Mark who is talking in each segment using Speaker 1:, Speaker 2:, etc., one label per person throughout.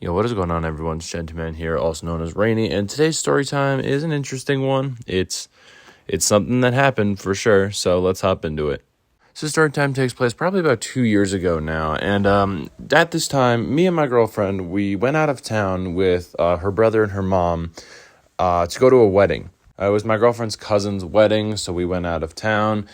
Speaker 1: Yo, what is going on, everyone? It's GentooMan here, also known as Rainy, and today's story time is an interesting one. It's something that happened for sure, so let's hop into it. So story time takes place probably about 2 years ago now, and at this time, me and my girlfriend, we went out of town with her brother and her mom to go to a wedding. It was my girlfriend's cousin's wedding, so we went out of town.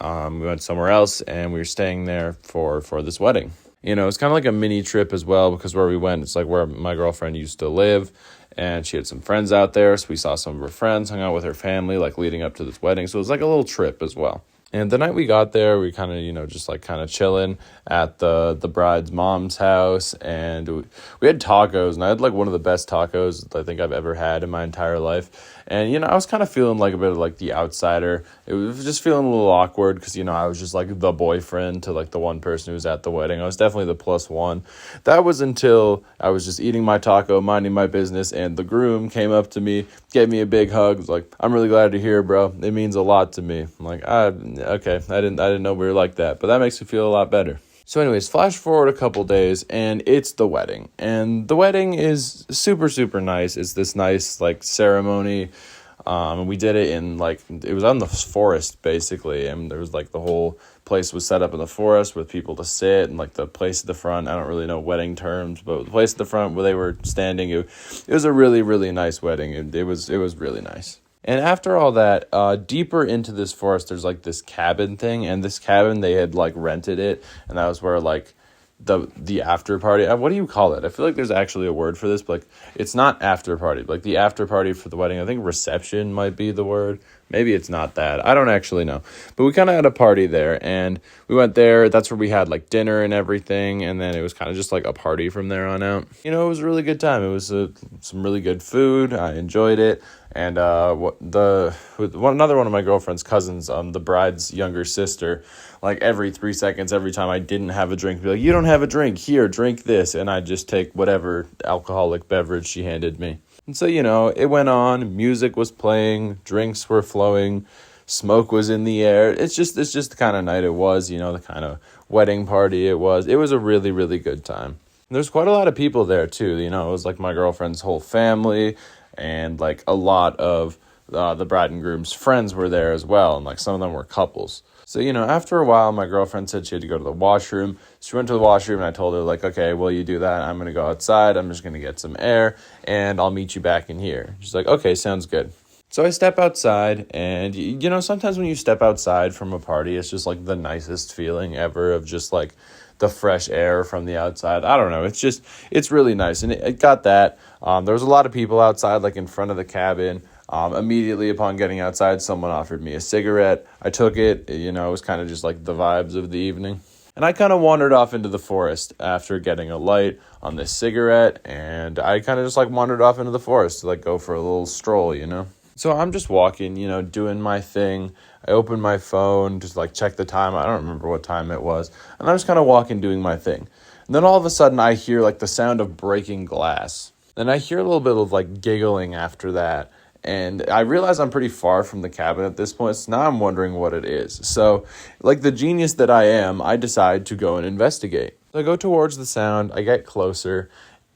Speaker 1: We went somewhere else, and we were staying there for this wedding. You know, it's kind of like a mini trip as well, because where we went, it's like where my girlfriend used to live, and she had some friends out there, so we saw some of her friends, hung out with her family, like, leading up to this wedding, so it was like a little trip as well. And the night we got there, we kind of, just like kind of chilling at the bride's mom's house, and we had tacos, and I had like one of the best tacos I think I've ever had in my entire life. And, I was kind of feeling like a bit of like the outsider. It was just feeling a little awkward because, I was just like the boyfriend to like the one person who was at the wedding. I was definitely the plus one. That was until I was just eating my taco, minding my business, and the groom came up to me, gave me a big hug, was like, "I'm really glad to hear, bro. It means a lot to me." I'm like, okay, I didn't know we were like that, but that makes me feel a lot better. So anyways, flash forward a couple days, and it's the wedding. And the wedding is super, super nice. It's this nice, like, ceremony. And we did it in, like, it was on the forest, basically. And there was, like, the whole place was set up in the forest with people to sit. And, like, the place at the front, I don't really know wedding terms, but the place at the front where they were standing, it was a really, really nice wedding. It was really nice. And after all that, deeper into this forest, there's like this cabin thing, and this cabin, they had like rented it, and that was where like the after party, what do you call it? I feel like there's actually a word for this, but like it's not after party, like the after party for the wedding, I think reception might be the word. Maybe it's not that. I don't actually know. But we kind of had a party there, and we went there. That's where we had, like, dinner and everything, and then it was kind of just, like, a party from there on out. It was a really good time. It was some really good food. I enjoyed it. And another one of my girlfriend's cousins, the bride's younger sister, like, every 3 seconds, every time I didn't have a drink, be like, "You don't have a drink. Here, drink this." And I'd just take whatever alcoholic beverage she handed me. And so, it went on, music was playing, drinks were flowing, smoke was in the air. It's just the kind of night it was, the kind of wedding party it was. It was a really, really good time. And there's quite a lot of people there too, it was like my girlfriend's whole family, and like a lot of the bride and groom's friends were there as well, and like some of them were couples. So, after a while, my girlfriend said she had to go to the washroom. She went to the washroom, and I told her, like, "Okay, well, you do that. I'm going to go outside. I'm just going to get some air, and I'll meet you back in here." She's like, "Okay, sounds good." So I step outside, and, sometimes when you step outside from a party, it's just, like, the nicest feeling ever of just, like, the fresh air from the outside. I don't know. It's really nice, and it got that. There was a lot of people outside, like, in front of the cabin. Immediately upon getting outside, someone offered me a cigarette. I took it. It was kind of just like the vibes of the evening. And I kind of wandered off into the forest after getting a light on this cigarette. And I kind of just like wandered off into the forest to like go for a little stroll, So I'm just walking, doing my thing. I open my phone, just like check the time. I don't remember what time it was. And I'm just kind of walking, doing my thing. And then all of a sudden I hear like the sound of breaking glass. Then I hear a little bit of like giggling after that. And I realize I'm pretty far from the cabin at this point, so now I'm wondering what it is. So, like the genius that I am, I decide to go and investigate. So I go towards the sound, I get closer,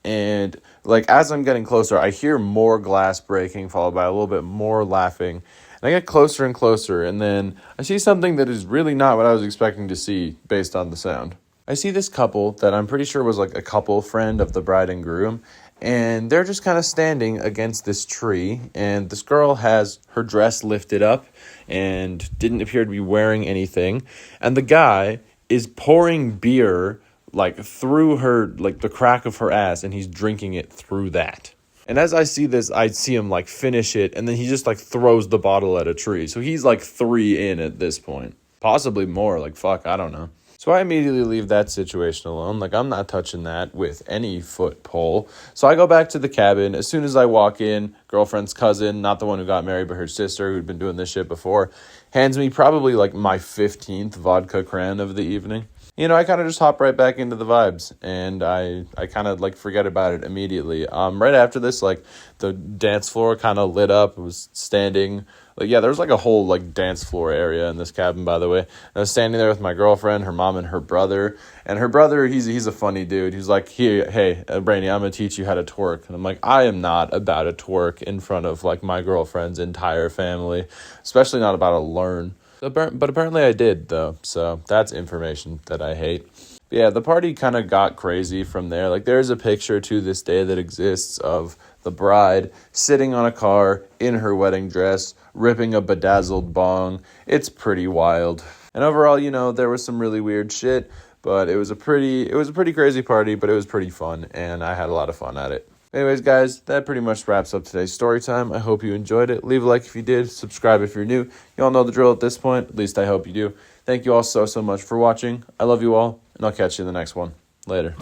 Speaker 1: and like as I'm getting closer, I hear more glass breaking, followed by a little bit more laughing. And I get closer and closer, and then I see something that is really not what I was expecting to see based on the sound. I see this couple that I'm pretty sure was like a couple friend of the bride and groom, and they're just kind of standing against this tree, and this girl has her dress lifted up and didn't appear to be wearing anything, and the guy is pouring beer like through her, like the crack of her ass, and he's drinking it through that. And as I see this, I see him like finish it, and then he just like throws the bottle at a tree. So he's like 3 in at this point, possibly more, like fuck, I don't know. So I immediately leave that situation alone. Like, I'm not touching that with any foot pole. So I go back to the cabin. As soon as I walk in, girlfriend's cousin, not the one who got married, but her sister, who'd been doing this shit before, hands me probably like my 15th vodka cran of the evening. I kind of just hop right back into the vibes, and I kind of like forget about it immediately. Right after this, like the dance floor kind of lit up. It was standing Like, yeah, there was like a whole like dance floor area in this cabin, by the way. And I was standing there with my girlfriend, her mom, and her brother. And her brother, he's a funny dude. He's like, "Here, hey, Brainy, I'm gonna teach you how to twerk." And I'm like, I am not about to twerk in front of like my girlfriend's entire family, especially not about to learn. But apparently I did, though, so that's information that I hate. But yeah, the party kind of got crazy from there. Like, there's a picture to this day that exists of the bride sitting on a car in her wedding dress, ripping a bedazzled bong. It's pretty wild. And overall, you know, there was some really weird shit, but it was a pretty crazy party, but it was pretty fun, and I had a lot of fun at it. Anyways, guys, that pretty much wraps up today's story time. I hope you enjoyed it. Leave a like if you did. Subscribe if you're new. You all know the drill at this point. At least I hope you do. Thank you all so much for watching. I love you all, and I'll catch you in the next one. Later.